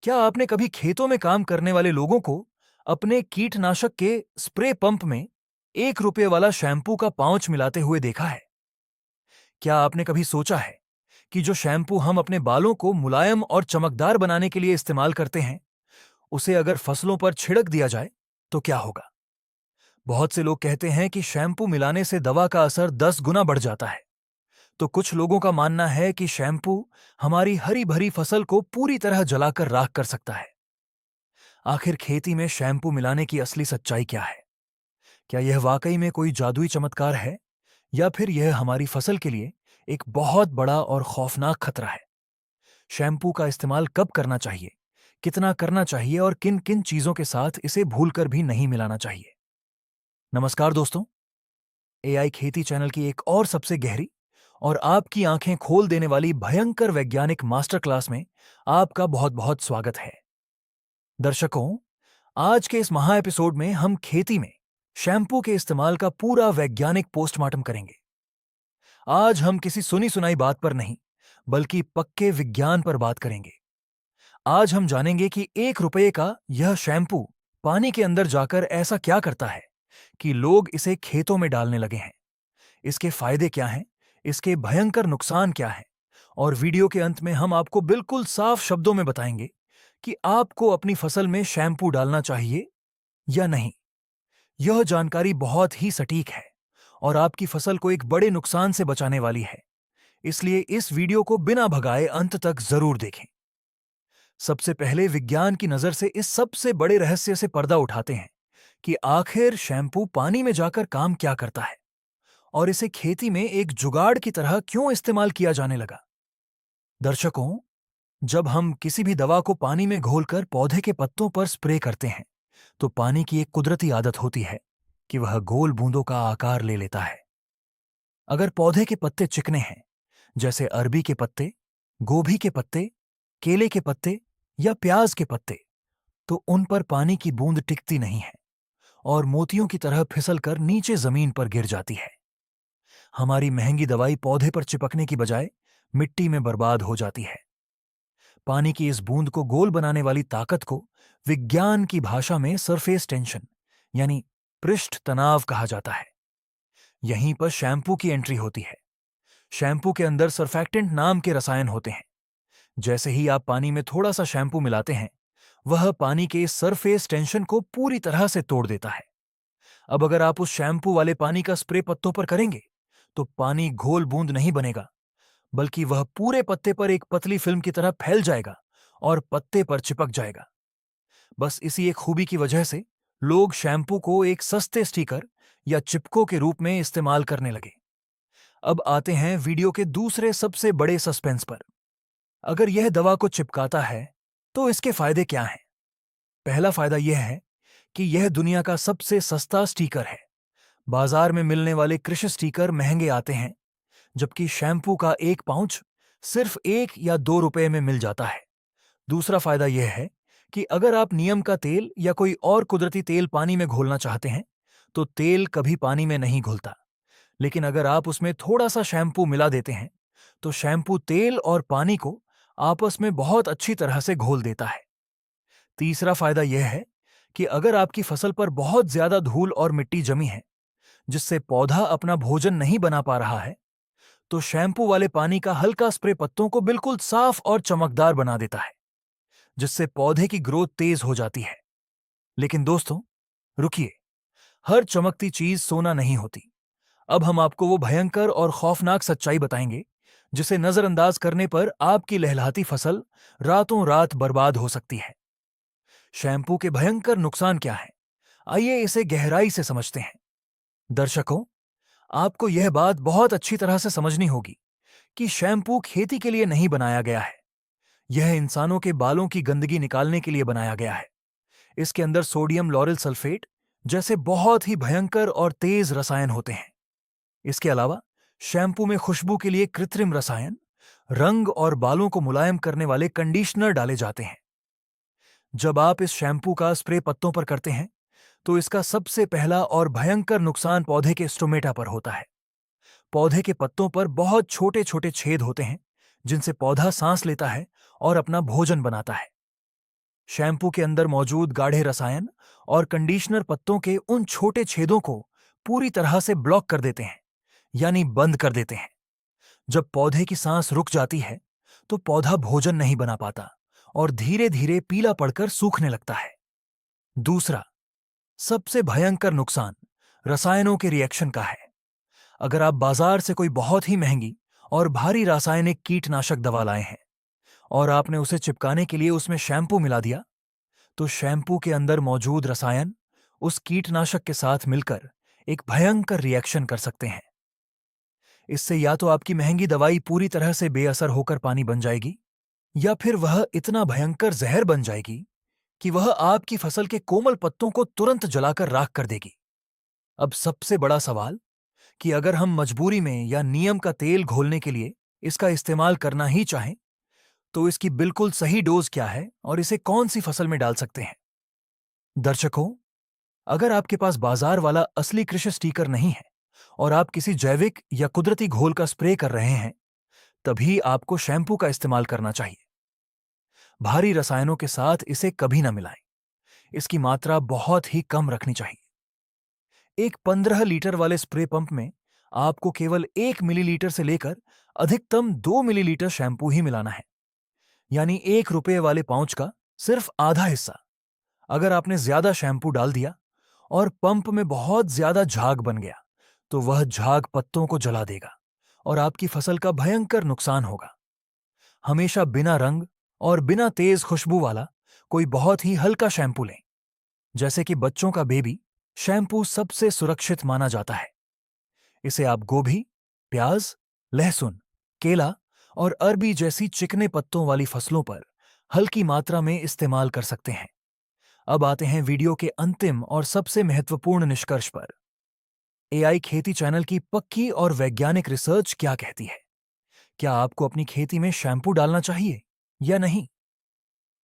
क्या आपने कभी खेतों में काम करने वाले लोगों को अपने कीटनाशक के स्प्रे पंप में 1 रुपए वाला शैम्पू का पाउच मिलाते हुए देखा है? क्या आपने कभी सोचा है कि जो शैम्पू हम अपने बालों को मुलायम और चमकदार बनाने के लिए इस्तेमाल करते हैं, उसे अगर फसलों पर छिड़क दिया जाए तो क्या होगा? बहुत से लोग कहते हैं कि शैम्पू मिलाने से दवा का असर 10 गुना बढ़ जाता है। तो कुछ लोगों का मानना है कि शैम्पू हमारी हरी भरी फसल को पूरी तरह जलाकर राख कर सकता है। आखिर खेती में शैम्पू मिलाने की असली सच्चाई क्या है? क्या यह वाकई में कोई जादुई चमत्कार है, या फिर यह हमारी फसल के लिए एक बहुत बड़ा और खौफनाक खतरा है? शैम्पू का इस्तेमाल कब करना चाहिए, कितना करना चाहिए और किन किन चीजों के साथ इसे भूलकर भी नहीं मिलाना चाहिए? नमस्कार दोस्तों, एआई खेती चैनल की एक और सबसे गहरी और आपकी आंखें खोल देने वाली भयंकर वैज्ञानिक मास्टर क्लास में आपका बहुत बहुत स्वागत है। दर्शकों, आज के इस महा एपिसोड में हम खेती में शैम्पू के इस्तेमाल का पूरा वैज्ञानिक पोस्टमार्टम करेंगे। आज हम किसी सुनी सुनाई बात पर नहीं, बल्कि पक्के विज्ञान पर बात करेंगे। आज हम जानेंगे कि 1 रुपए का यह शैम्पू पानी के अंदर जाकर ऐसा क्या करता है कि लोग इसे खेतों में डालने लगे हैं। इसके फायदे क्या हैं, इसके भयंकर नुकसान क्या हैं, और वीडियो के अंत में हम आपको बिल्कुल साफ शब्दों में बताएंगे कि आपको अपनी फसल में शैम्पू डालना चाहिए या नहीं। यह जानकारी बहुत ही सटीक है और आपकी फसल को एक बड़े नुकसान से बचाने वाली है। इसलिए इस वीडियो को बिना भगाए अंत तक जरूर देखें। सबसे पहले विज्ञान की नजर से इस सबसे बड़े रहस्य से पर्दा उठाते हैं कि आखिर शैम्पू पानी में जाकर काम क्या करता है और इसे खेती में एक जुगाड़ की तरह क्यों इस्तेमाल किया जाने लगा। दर्शकों, जब हम किसी भी दवा को पानी में घोलकर पौधे के पत्तों पर स्प्रे करते हैं, तो पानी की एक कुदरती आदत होती है कि वह गोल बूंदों का आकार ले लेता है। अगर पौधे के पत्ते चिकने हैं, जैसे अरबी के पत्ते, गोभी के पत्ते, केले के पत्ते या प्याज के पत्ते, तो उन पर पानी की बूंद टिकती नहीं है और मोतियों की तरह फिसलकर नीचे जमीन पर गिर जाती है। हमारी महंगी दवाई पौधे पर चिपकने की बजाय मिट्टी में बर्बाद हो जाती है। पानी की इस बूंद को गोल बनाने वाली ताकत को विज्ञान की भाषा में सरफेस टेंशन, यानी पृष्ठ तनाव कहा जाता है। यहीं पर शैम्पू की एंट्री होती है। शैम्पू के अंदर सरफैक्टेंट नाम के रसायन होते हैं। जैसे ही आप पानी में थोड़ा सा शैम्पू मिलाते हैं, वह पानी के इस सरफेस टेंशन को पूरी तरह से तोड़ देता है। अब अगर आप उस शैम्पू वाले पानी का स्प्रे पत्तों पर करेंगे, तो पानी घोल बूंद नहीं बनेगा, बल्कि वह पूरे पत्ते पर एक पतली फिल्म की तरह फैल जाएगा और पत्ते पर चिपक जाएगा। बस इसी एक खूबी की वजह से लोग शैम्पू को एक सस्ते स्टिकर या चिपको के रूप में इस्तेमाल करने लगे। अब आते हैं वीडियो के दूसरे सबसे बड़े सस्पेंस पर। अगर यह दवा को चिपकाता है, तो इसके फायदे क्या हैं? पहला फायदा यह है कि यह दुनिया का सबसे सस्ता स्टिकर है। बाजार में मिलने वाले कृषि स्टिकर महंगे आते हैं, जबकि शैम्पू का एक पाउच सिर्फ 1 या 2 रुपए में मिल जाता है। दूसरा फायदा यह है कि अगर आप नीम का तेल या कोई और कुदरती तेल पानी में घोलना चाहते हैं, तो तेल कभी पानी में नहीं घुलता। लेकिन अगर आप उसमें थोड़ा सा शैम्पू मिला देते हैं, तो शैम्पू तेल और पानी को आपस में बहुत अच्छी तरह से घोल देता है। तीसरा फायदा यह है कि अगर आपकी फसल पर बहुत ज्यादा धूल और मिट्टी जमी है, जिससे पौधा अपना भोजन नहीं बना पा रहा है, तो शैम्पू वाले पानी का हल्का स्प्रे पत्तों को बिल्कुल साफ और चमकदार बना देता है, जिससे पौधे की ग्रोथ तेज हो जाती है। लेकिन दोस्तों, रुकिए, हर चमकती चीज सोना नहीं होती। अब हम आपको वो भयंकर और खौफनाक सच्चाई बताएंगे जिसे नजरअंदाज करने पर आपकी लहलहाती फसल रातों रात बर्बाद हो सकती है। शैम्पू के भयंकर नुकसान क्या हैं? आइए इसे गहराई से समझते हैं। दर्शकों, आपको यह बात बहुत अच्छी तरह से समझनी होगी कि शैम्पू खेती के लिए नहीं बनाया गया है। यह इंसानों के बालों की गंदगी निकालने के लिए बनाया गया है। इसके अंदर सोडियम लॉरेल सल्फेट जैसे बहुत ही भयंकर और तेज रसायन होते हैं। इसके अलावा शैम्पू में खुशबू के लिए कृत्रिम रसायन, रंग और बालों को मुलायम करने वाले कंडीशनर डाले जाते हैं। जब आप इस शैम्पू का स्प्रे पत्तों पर करते हैं, तो इसका सबसे पहला और भयंकर नुकसान पौधे के स्टोमेटा पर होता है। पौधे के पत्तों पर बहुत छोटे छोटे छेद होते हैं, जिनसे पौधा सांस लेता है और अपना भोजन बनाता है। शैम्पू के अंदर मौजूद गाढ़े रसायन और कंडीशनर पत्तों के उन छोटे छेदों को पूरी तरह से ब्लॉक कर देते हैं, यानी बंद कर देते हैं। जब पौधे की सांस रुक जाती है तो पौधा भोजन नहीं बना पाता और धीरे धीरे पीला पड़कर सूखने लगता है। दूसरा सबसे भयंकर नुकसान रसायनों के रिएक्शन का है। अगर आप बाजार से कोई बहुत ही महंगी और भारी रासायनिक कीटनाशक दवा लाए हैं और आपने उसे चिपकाने के लिए उसमें शैम्पू मिला दिया, तो शैम्पू के अंदर मौजूद रसायन उस कीटनाशक के साथ मिलकर एक भयंकर रिएक्शन कर सकते हैं। इससे या तो आपकी महंगी दवाई पूरी तरह से बेअसर होकर पानी बन जाएगी, या फिर वह इतना भयंकर जहर बन जाएगी कि वह आपकी फसल के कोमल पत्तों को तुरंत जलाकर राख कर देगी। अब सबसे बड़ा सवाल कि अगर हम मजबूरी में या नियम का तेल घोलने के लिए इसका इस्तेमाल करना ही चाहें, तो इसकी बिल्कुल सही डोज क्या है और इसे कौन सी फसल में डाल सकते हैं? दर्शकों, अगर आपके पास बाजार वाला असली कृषि स्टिकर नहीं है और आप किसी जैविक या कुदरती घोल का स्प्रे कर रहे हैं, तभी आपको शैम्पू का इस्तेमाल करना चाहिए। भारी रसायनों के साथ इसे कभी न मिलाएं। इसकी मात्रा बहुत ही कम रखनी चाहिए। एक 15 लीटर वाले स्प्रे पंप में आपको केवल 1 मिलीलीटर से लेकर अधिकतम 2 मिलीलीटर शैम्पू ही मिलाना है, यानी ₹1 वाले पाउच का सिर्फ आधा हिस्सा। अगर आपने ज्यादा शैम्पू डाल दिया और पंप में बहुत ज्यादा झाग बन गया, तो वह झाग पत्तों को जला देगा और आपकी फसल का भयंकर नुकसान होगा। हमेशा बिना रंग और बिना तेज खुशबू वाला कोई बहुत ही हल्का शैम्पू लें। जैसे कि बच्चों का बेबी शैम्पू सबसे सुरक्षित माना जाता है। इसे आप गोभी, प्याज, लहसुन, केला और अरबी जैसी चिकने पत्तों वाली फसलों पर हल्की मात्रा में इस्तेमाल कर सकते हैं। अब आते हैं वीडियो के अंतिम और सबसे महत्वपूर्ण निष्कर्ष पर। एआई खेती चैनल की पक्की और वैज्ञानिक रिसर्च क्या कहती है? क्या आपको अपनी खेती में शैम्पू डालना चाहिए या नहीं?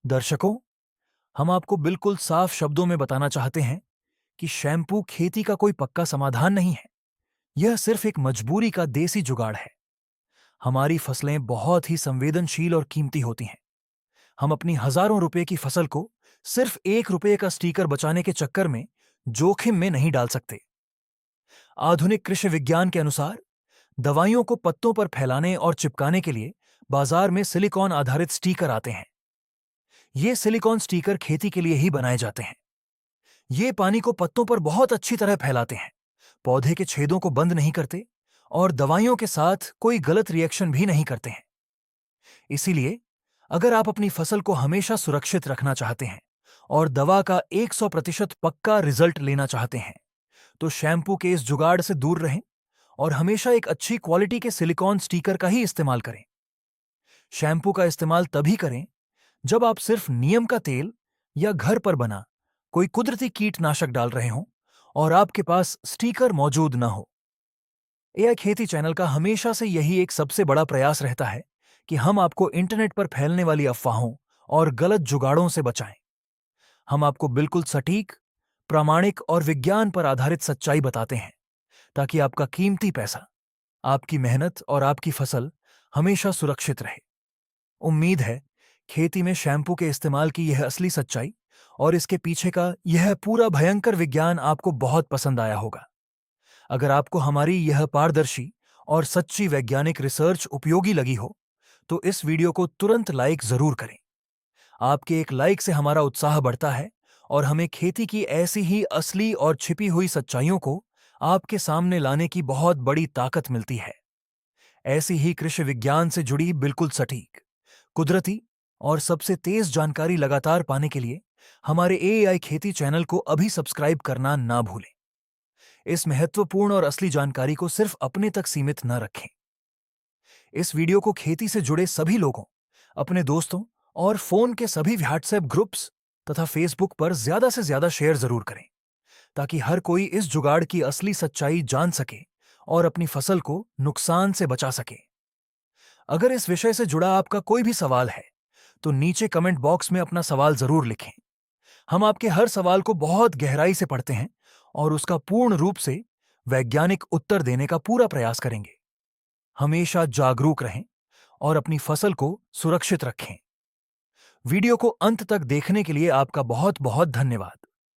दर्शकों, हम आपको बिल्कुल साफ शब्दों में बताना चाहते हैं कि शैम्पू खेती का कोई पक्का समाधान नहीं है। यह सिर्फ एक मजबूरी का देसी जुगाड़ है। हमारी फसलें बहुत ही संवेदनशील और कीमती होती हैं। हम अपनी हजारों रुपए की फसल को सिर्फ ₹1 का स्टिकर बचाने के चक्कर में जोखिम में नहीं डाल सकते। आधुनिक कृषि विज्ञान के अनुसार दवाइयों को पत्तों पर फैलाने और चिपकाने के लिए बाजार में सिलिकॉन आधारित स्टिकर आते हैं। ये सिलिकॉन स्टिकर खेती के लिए ही बनाए जाते हैं। ये पानी को पत्तों पर बहुत अच्छी तरह फैलाते हैं, पौधे के छेदों को बंद नहीं करते और दवाइयों के साथ कोई गलत रिएक्शन भी नहीं करते हैं। इसीलिए अगर आप अपनी फसल को हमेशा सुरक्षित रखना चाहते हैं और दवा का 100% पक्का रिजल्ट लेना चाहते हैं, तो शैम्पू के इस जुगाड़ से दूर रहें और हमेशा एक अच्छी क्वालिटी के सिलिकॉन स्टिकर का ही इस्तेमाल करें। शैम्पू का इस्तेमाल तभी करें जब आप सिर्फ नीम का तेल या घर पर बना कोई कुदरती कीटनाशक डाल रहे हों और आपके पास स्टिकर मौजूद न हो। एआई खेती चैनल का हमेशा से यही एक सबसे बड़ा प्रयास रहता है कि हम आपको इंटरनेट पर फैलने वाली अफवाहों और गलत जुगाड़ों से बचाएं। हम आपको बिल्कुल सटीक, प्रामाणिक और विज्ञान पर आधारित सच्चाई बताते हैं, ताकि आपका कीमती पैसा, आपकी मेहनत और आपकी फसल हमेशा सुरक्षित रहे। उम्मीद है खेती में शैम्पू के इस्तेमाल की यह असली सच्चाई और इसके पीछे का यह पूरा भयंकर विज्ञान आपको बहुत पसंद आया होगा। अगर आपको हमारी यह पारदर्शी और सच्ची वैज्ञानिक रिसर्च उपयोगी लगी हो, तो इस वीडियो को तुरंत लाइक जरूर करें। आपके एक लाइक से हमारा उत्साह बढ़ता है और हमें खेती की ऐसी ही असली और छिपी हुई सच्चाइयों को आपके सामने लाने की बहुत बड़ी ताकत मिलती है। ऐसी ही कृषि विज्ञान से जुड़ी बिल्कुल सटीक, कुदरती और सबसे तेज जानकारी लगातार पाने के लिए हमारे एआई खेती चैनल को अभी सब्सक्राइब करना ना भूलें। इस महत्वपूर्ण और असली जानकारी को सिर्फ अपने तक सीमित न रखें। इस वीडियो को खेती से जुड़े सभी लोगों, अपने दोस्तों और फोन के सभी व्हाट्सएप ग्रुप्स तथा फेसबुक पर ज्यादा से ज्यादा शेयर जरूर करें, ताकि हर कोई इस जुगाड़ की असली सच्चाई जान सके और अपनी फसल को नुकसान से बचा सके। अगर इस विषय से जुड़ा आपका कोई भी सवाल है, तो नीचे कमेंट बॉक्स में अपना सवाल जरूर लिखें। हम आपके हर सवाल को बहुत गहराई से पढ़ते हैं और उसका पूर्ण रूप से वैज्ञानिक उत्तर देने का पूरा प्रयास करेंगे। हमेशा जागरूक रहें और अपनी फसल को सुरक्षित रखें। वीडियो को अंत तक देखने के लिए आपका बहुत बहुत धन्यवाद।